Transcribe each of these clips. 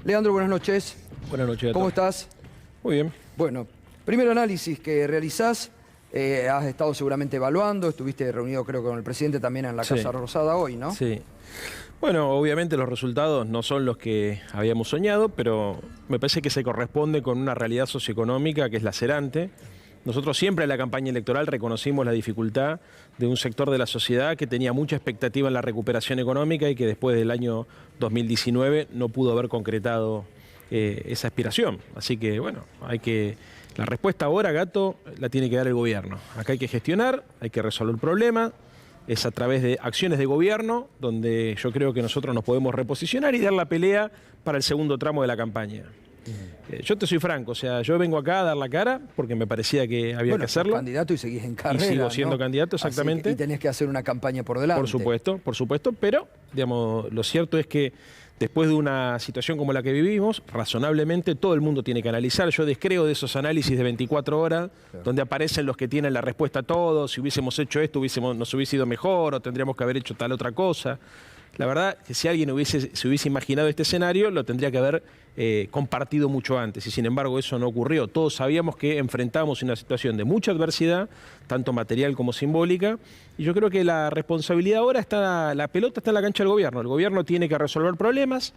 Leandro, buenas noches. Buenas noches a todos. ¿Cómo estás? Muy bien. Bueno, primer análisis que realizás, has estado seguramente evaluando, estuviste reunido creo con el presidente también en la Casa Rosada hoy, ¿no? Sí. Bueno, obviamente los resultados no son los que habíamos soñado, pero me parece que se corresponde con una realidad socioeconómica que es lacerante. Nosotros siempre en la campaña electoral reconocimos la dificultad de un sector de la sociedad que tenía mucha expectativa en la recuperación económica y que después del año 2019 no pudo haber concretado esa aspiración. Así que, bueno, la respuesta ahora, Gato, la tiene que dar el gobierno. Acá hay que gestionar, hay que resolver el problema. Es a través de acciones de gobierno donde yo creo que nosotros nos podemos reposicionar y dar la pelea para el segundo tramo de la campaña. Yo te soy franco, o sea, yo vengo acá a dar la cara porque me parecía que había que hacerlo. Sos candidato y seguís en carrera, y sigo siendo candidato, exactamente. Y tenés que hacer una campaña por delante. Por supuesto, pero digamos, lo cierto es que después de una situación como la que vivimos, razonablemente todo el mundo tiene que analizar. Yo descreo de esos análisis de 24 horas, donde aparecen los que tienen la respuesta a todo. Si hubiésemos hecho esto, nos hubiese ido mejor o tendríamos que haber hecho tal otra cosa. La verdad que si alguien se hubiese imaginado este escenario, lo tendría que haber compartido mucho antes. Y sin embargo eso no ocurrió. Todos sabíamos que enfrentábamos una situación de mucha adversidad, tanto material como simbólica. Y yo creo que la responsabilidad ahora está, la pelota está en la cancha del gobierno. El gobierno tiene que resolver problemas.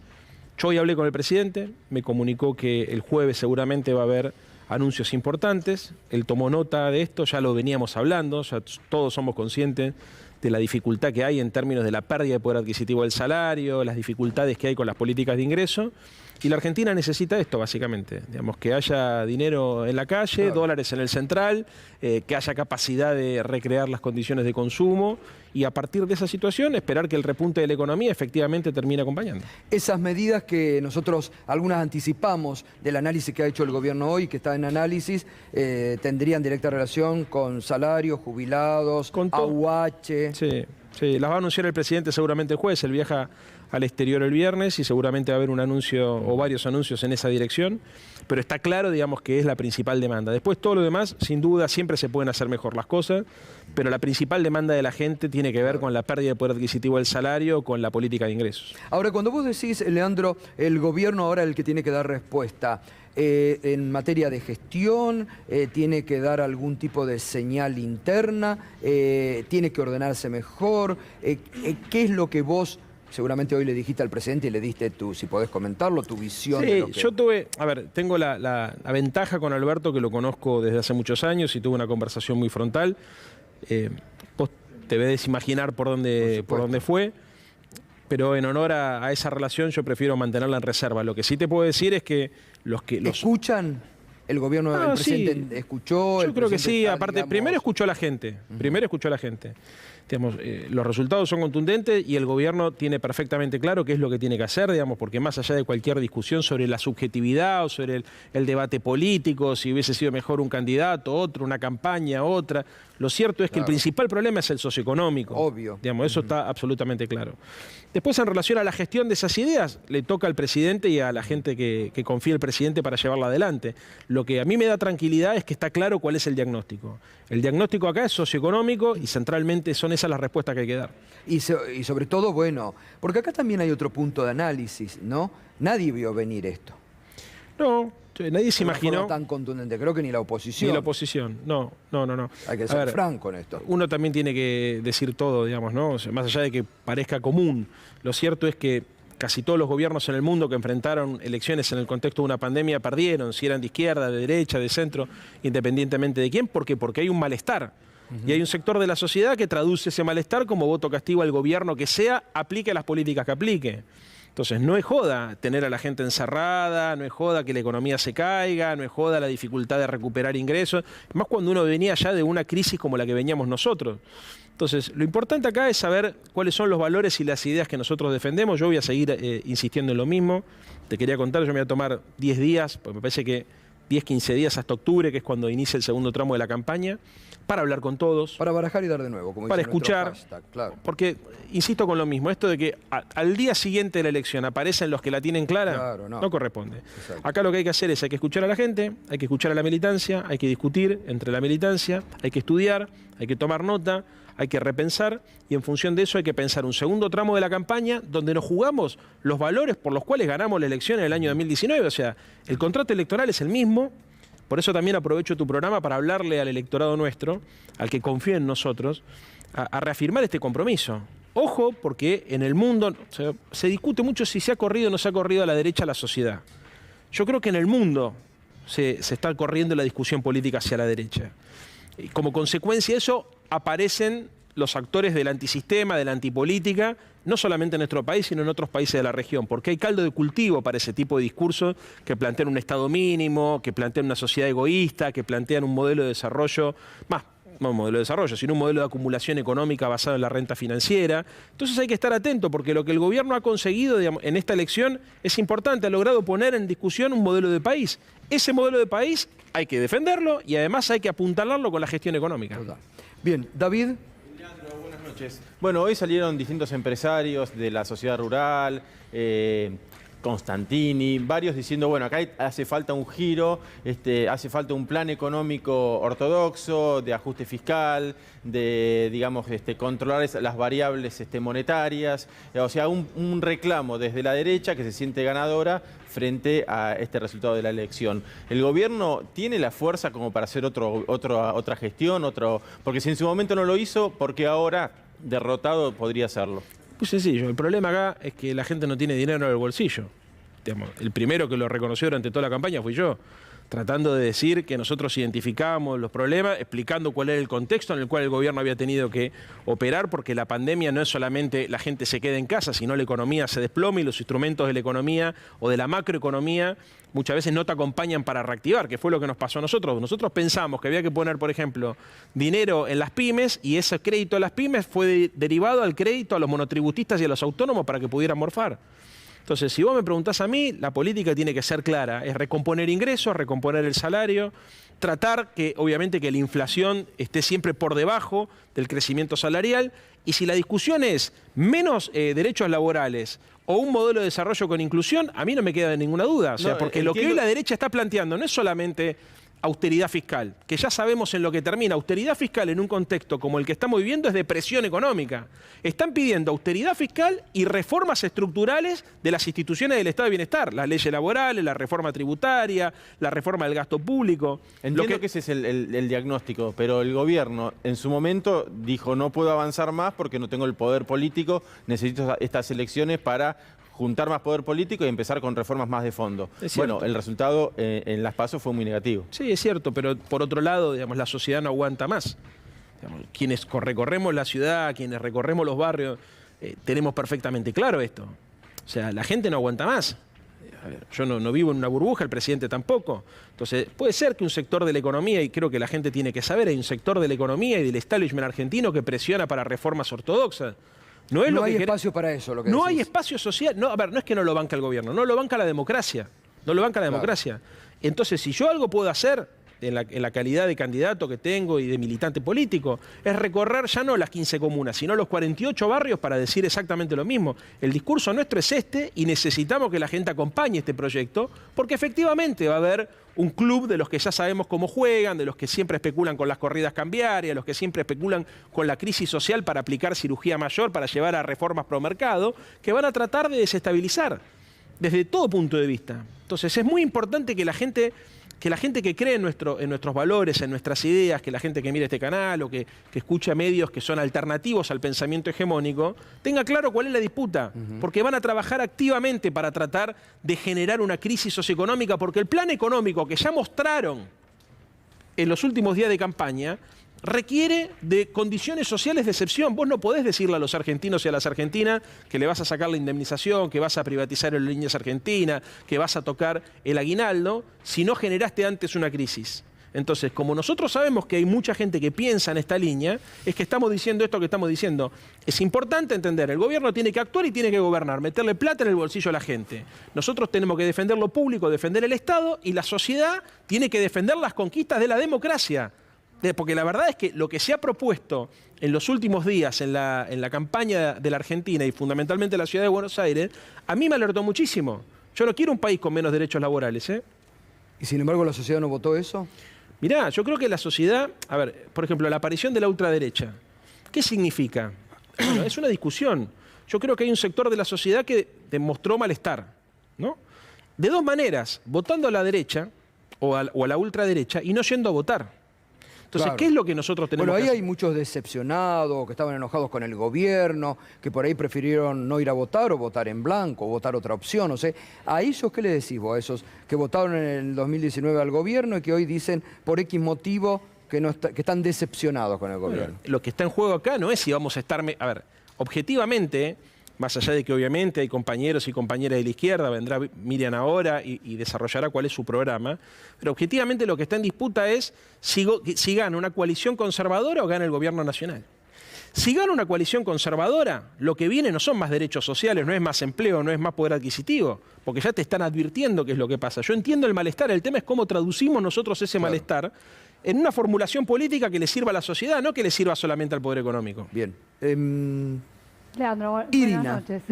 Yo hoy hablé con el presidente, me comunicó que el jueves seguramente va a haber anuncios importantes. Él tomó nota de esto, ya lo veníamos hablando, ya todos somos conscientes de la dificultad que hay en términos de la pérdida de poder adquisitivo del salario, las dificultades que hay con las políticas de ingreso. Y la Argentina necesita esto, básicamente. Digamos, que haya dinero en la calle, dólares en el central, que haya capacidad de recrear las condiciones de consumo y a partir de esa situación esperar que el repunte de la economía efectivamente termine acompañando. Esas medidas que nosotros algunas anticipamos del análisis que ha hecho el gobierno hoy, que está en análisis, tendrían directa relación con salarios, jubilados, con AUH. Sí, las va a anunciar el presidente seguramente el jueves. Él viaja al exterior el viernes y seguramente va a haber un anuncio o varios anuncios en esa dirección, pero está claro, digamos, que es la principal demanda. Después todo lo demás, sin duda, siempre se pueden hacer mejor las cosas, pero la principal demanda de la gente tiene que ver con la pérdida de poder adquisitivo del salario, con la política de ingresos. Ahora, cuando vos decís, Leandro, el gobierno ahora es el que tiene que dar respuesta, en materia de gestión, tiene que dar algún tipo de señal interna, tiene que ordenarse mejor, ¿qué es lo que vos seguramente hoy le dijiste al presidente y le diste tú, si podés comentarlo, tu visión? Sí, de lo que... yo tengo la ventaja con Alberto, que lo conozco desde hace muchos años y tuve una conversación muy frontal. Vos te debes imaginar por dónde fue, pero en honor a esa relación yo prefiero mantenerla en reserva. Lo que sí te puedo decir es que ¿Escuchan? ¿El gobierno del presidente escuchó? Yo creo que sí, aparte, digamos... primero escuchó a la gente, Digamos, los resultados son contundentes y el gobierno tiene perfectamente claro qué es lo que tiene que hacer, digamos, porque más allá de cualquier discusión sobre la subjetividad o sobre el debate político, si hubiese sido mejor un candidato, otro, una campaña, otra, lo cierto es que el principal problema es el socioeconómico. Obvio. Digamos, eso está absolutamente claro. Después, en relación a la gestión de esas ideas, le toca al presidente y a la gente que confía en el presidente para llevarla adelante. Lo que a mí me da tranquilidad es que está claro cuál es el diagnóstico. El diagnóstico acá es socioeconómico y centralmente son esas las respuestas que hay que dar. Y sobre todo, bueno, porque acá también hay otro punto de análisis, ¿no? Nadie vio venir esto. No, nadie se imaginó. Tan contundente, creo que ni la oposición. Ni la oposición, no. Hay que ser franco en esto. Uno también tiene que decir todo, digamos, ¿no? O sea, más allá de que parezca común, lo cierto es que casi todos los gobiernos en el mundo que enfrentaron elecciones en el contexto de una pandemia perdieron, si eran de izquierda, de derecha, de centro, independientemente de quién. ¿Por qué? Porque hay un malestar. Y hay un sector de la sociedad que traduce ese malestar como voto castigo al gobierno que sea, aplique las políticas que aplique. Entonces, no es joda tener a la gente encerrada, no es joda que la economía se caiga, no es joda la dificultad de recuperar ingresos, más cuando uno venía ya de una crisis como la que veníamos nosotros. Entonces, lo importante acá es saber cuáles son los valores y las ideas que nosotros defendemos. Yo voy a seguir insistiendo en lo mismo. Te quería contar, yo me voy a tomar 10 días, porque me parece que 10, 15 días hasta octubre, que es cuando inicia el segundo tramo de la campaña, para hablar con todos. Para barajar y dar de nuevo, como para dice escuchar, hashtag, claro. Porque, insisto con lo mismo, esto de que al día siguiente de la elección aparecen los que la tienen clara, claro, no corresponde. Exacto. Acá lo que hay que hacer es, hay que escuchar a la gente, hay que escuchar a la militancia, hay que discutir entre la militancia, hay que estudiar, hay que tomar nota, hay que repensar y en función de eso hay que pensar un segundo tramo de la campaña donde nos jugamos los valores por los cuales ganamos la elección en el año 2019. O sea, el contrato electoral es el mismo. Por eso también aprovecho tu programa para hablarle al electorado nuestro, al que confía en nosotros, a reafirmar este compromiso. Ojo, porque en el mundo se discute mucho si se ha corrido o no se ha corrido a la derecha la sociedad. Yo creo que en el mundo se está corriendo la discusión política hacia la derecha. Y como consecuencia de eso aparecen los actores del antisistema, de la antipolítica, no solamente en nuestro país, sino en otros países de la región, porque hay caldo de cultivo para ese tipo de discursos que plantean un Estado mínimo, que plantean una sociedad egoísta, que plantean un modelo de desarrollo, no un modelo de desarrollo, sino un modelo de acumulación económica basado en la renta financiera. Entonces hay que estar atento, porque lo que el gobierno ha conseguido, digamos, en esta elección es importante, ha logrado poner en discusión un modelo de país. Ese modelo de país hay que defenderlo y además hay que apuntalarlo con la gestión económica. Bien, David. Buenas noches. Bueno, hoy salieron distintos empresarios de la sociedad rural, Constantini, varios diciendo, bueno, acá hace falta un giro, hace falta un plan económico ortodoxo, de ajuste fiscal, de, digamos, controlar las variables monetarias, o sea, un reclamo desde la derecha que se siente ganadora frente a este resultado de la elección. ¿El gobierno tiene la fuerza como para hacer otra gestión? Porque si en su momento no lo hizo, ¿por qué ahora, derrotado, podría hacerlo? Muy sencillo, el problema acá es que la gente no tiene dinero en el bolsillo. Digamos, el primero que lo reconoció durante toda la campaña fui yo, tratando de decir que nosotros identificábamos los problemas, explicando cuál era el contexto en el cual el gobierno había tenido que operar, porque la pandemia no es solamente la gente se queda en casa, sino la economía se desploma y los instrumentos de la economía o de la macroeconomía muchas veces no te acompañan para reactivar, que fue lo que nos pasó a nosotros. Nosotros pensamos que había que poner, por ejemplo, dinero en las pymes y ese crédito a las pymes fue derivado al crédito a los monotributistas y a los autónomos para que pudieran morfar. Entonces, si vos me preguntás a mí, la política tiene que ser clara, es recomponer ingresos, recomponer el salario, tratar que, obviamente, que la inflación esté siempre por debajo del crecimiento salarial, y si la discusión es menos derechos laborales o un modelo de desarrollo con inclusión, a mí no me queda ninguna duda. O sea, porque lo que hoy la derecha está planteando no es solamente austeridad fiscal, que ya sabemos en lo que termina. Austeridad fiscal en un contexto como el que estamos viviendo es depresión económica. Están pidiendo austeridad fiscal y reformas estructurales de las instituciones del Estado de Bienestar, las leyes laborales, la reforma tributaria, la reforma del gasto público. Entiendo que ese es el diagnóstico, pero el gobierno en su momento dijo no puedo avanzar más porque no tengo el poder político, necesito estas elecciones para juntar más poder político y empezar con reformas más de fondo. Bueno, el resultado en las PASO fue muy negativo. Sí, es cierto, pero por otro lado, digamos, la sociedad no aguanta más. Digamos, quienes recorremos la ciudad, quienes recorremos los barrios, tenemos perfectamente claro esto. O sea, la gente no aguanta más. A ver, yo no vivo en una burbuja, el presidente tampoco. Entonces, puede ser que un sector de la economía, y creo que la gente tiene que saber, hay un sector de la economía y del establishment argentino que presiona para reformas ortodoxas. No hay espacio para eso, lo que no decís. hay espacio social. No, a ver, no es que no lo banca el gobierno, no lo banca la democracia. No lo banca la democracia. Entonces, si yo algo puedo hacer en la calidad de candidato que tengo y de militante político, es recorrer ya no las 15 comunas, sino los 48 barrios para decir exactamente lo mismo. El discurso nuestro es este y necesitamos que la gente acompañe este proyecto, porque efectivamente va a haber un club de los que ya sabemos cómo juegan, de los que siempre especulan con las corridas cambiarias, los que siempre especulan con la crisis social para aplicar cirugía mayor, para llevar a reformas pro mercado, que van a tratar de desestabilizar desde todo punto de vista. Entonces es muy importante que la gente que cree en nuestros valores, en nuestras ideas, que la gente que mire este canal o que escucha medios que son alternativos al pensamiento hegemónico, tenga claro cuál es la disputa, porque van a trabajar activamente para tratar de generar una crisis socioeconómica, porque el plan económico que ya mostraron en los últimos días de campaña requiere de condiciones sociales de excepción. Vos no podés decirle a los argentinos y a las argentinas que le vas a sacar la indemnización, que vas a privatizar Aerolíneas Argentinas, que vas a tocar el aguinaldo, si no generaste antes una crisis. Entonces, como nosotros sabemos que hay mucha gente que piensa en esta línea, es que estamos diciendo esto que estamos diciendo. Es importante entender, el gobierno tiene que actuar y tiene que gobernar, meterle plata en el bolsillo a la gente. Nosotros tenemos que defender lo público, defender el Estado, y la sociedad tiene que defender las conquistas de la democracia. Porque la verdad es que lo que se ha propuesto en los últimos días en la campaña de la Argentina y fundamentalmente en la ciudad de Buenos Aires, a mí me alertó muchísimo. Yo no quiero un país con menos derechos laborales, ¿eh? ¿Y sin embargo la sociedad no votó eso? Mirá, yo creo que la sociedad, a ver, por ejemplo, la aparición de la ultraderecha, ¿Qué significa? Bueno, es una discusión. Yo creo que hay un sector de la sociedad que demostró malestar, ¿no? De dos maneras, votando a la derecha o a la ultraderecha y no yendo a votar. Entonces, Claro. ¿qué es lo que nosotros tenemos Bueno, ahí que hacer? hay muchos decepcionados, que estaban enojados con el gobierno, que por ahí prefirieron no ir a votar o votar en blanco, o votar otra opción, no sé. ¿A ellos qué le decís vos? A esos que votaron en el 2019 al gobierno y que hoy dicen por X motivo que están decepcionados con el gobierno. Lo que está en juego acá no es si vamos a estar... A ver, objetivamente, más allá de que obviamente hay compañeros y compañeras de la izquierda, vendrá Miriam ahora y desarrollará cuál es su programa, pero objetivamente lo que está en disputa es si gana una coalición conservadora o gana el gobierno nacional. Si gana una coalición conservadora, lo que viene no son más derechos sociales, no es más empleo, no es más poder adquisitivo, porque ya te están advirtiendo qué es lo que pasa. Yo entiendo el malestar, el tema es cómo traducimos nosotros ese malestar en una formulación política que le sirva a la sociedad, no que le sirva solamente al poder económico. Bien. Leandro, Irina. buenas noches.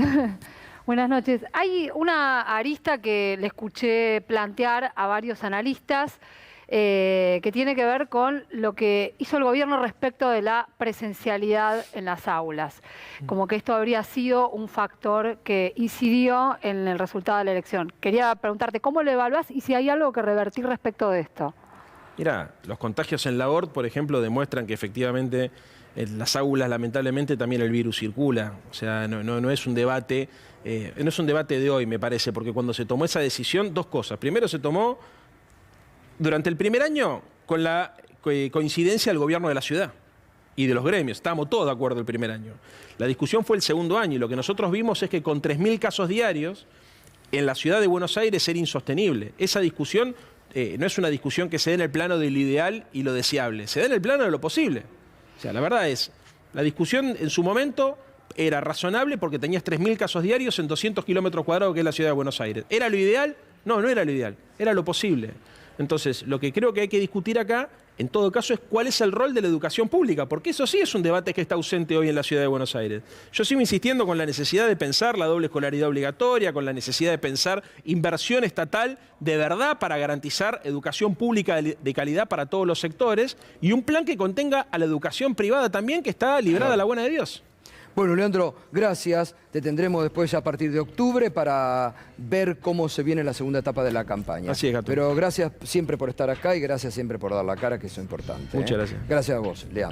Buenas noches. Hay una arista que le escuché plantear a varios analistas que tiene que ver con lo que hizo el gobierno respecto de la presencialidad en las aulas. Como que esto habría sido un factor que incidió en el resultado de la elección. Quería preguntarte cómo lo evaluás y si hay algo que revertir respecto de esto. Mira, los contagios en la ORT, por ejemplo, demuestran que efectivamente en las aulas, lamentablemente, también el virus circula. O sea, no es un debate, no es un debate de hoy, me parece, porque cuando se tomó esa decisión, dos cosas. Primero, se tomó durante el primer año con la coincidencia del gobierno de la ciudad y de los gremios. Estábamos todos de acuerdo el primer año. La discusión fue el segundo año y lo que nosotros vimos es que con 3.000 casos diarios en la ciudad de Buenos Aires era insostenible. Esa discusión no es una discusión que se dé en el plano de lo ideal y lo deseable, se da en el plano de lo posible. O sea, la verdad es, la discusión en su momento era razonable porque tenías 3.000 casos diarios en 200 kilómetros cuadrados que es la ciudad de Buenos Aires. ¿Era lo ideal? No, no era lo ideal, era lo posible. Entonces, lo que creo que hay que discutir acá, en todo caso, es cuál es el rol de la educación pública, porque eso sí es un debate que está ausente hoy en la ciudad de Buenos Aires. Yo sigo insistiendo con la necesidad de pensar la doble escolaridad obligatoria, con la necesidad de pensar inversión estatal de verdad para garantizar educación pública de calidad para todos los sectores y un plan que contenga a la educación privada también, que está librada a la buena de Dios. Bueno, Leandro, gracias. Te tendremos después ya a partir de octubre para ver cómo se viene la segunda etapa de la campaña. Así es, Gato. Pero gracias siempre por estar acá y gracias siempre por dar la cara, que eso es importante. Muchas gracias. Gracias a vos, Leandro.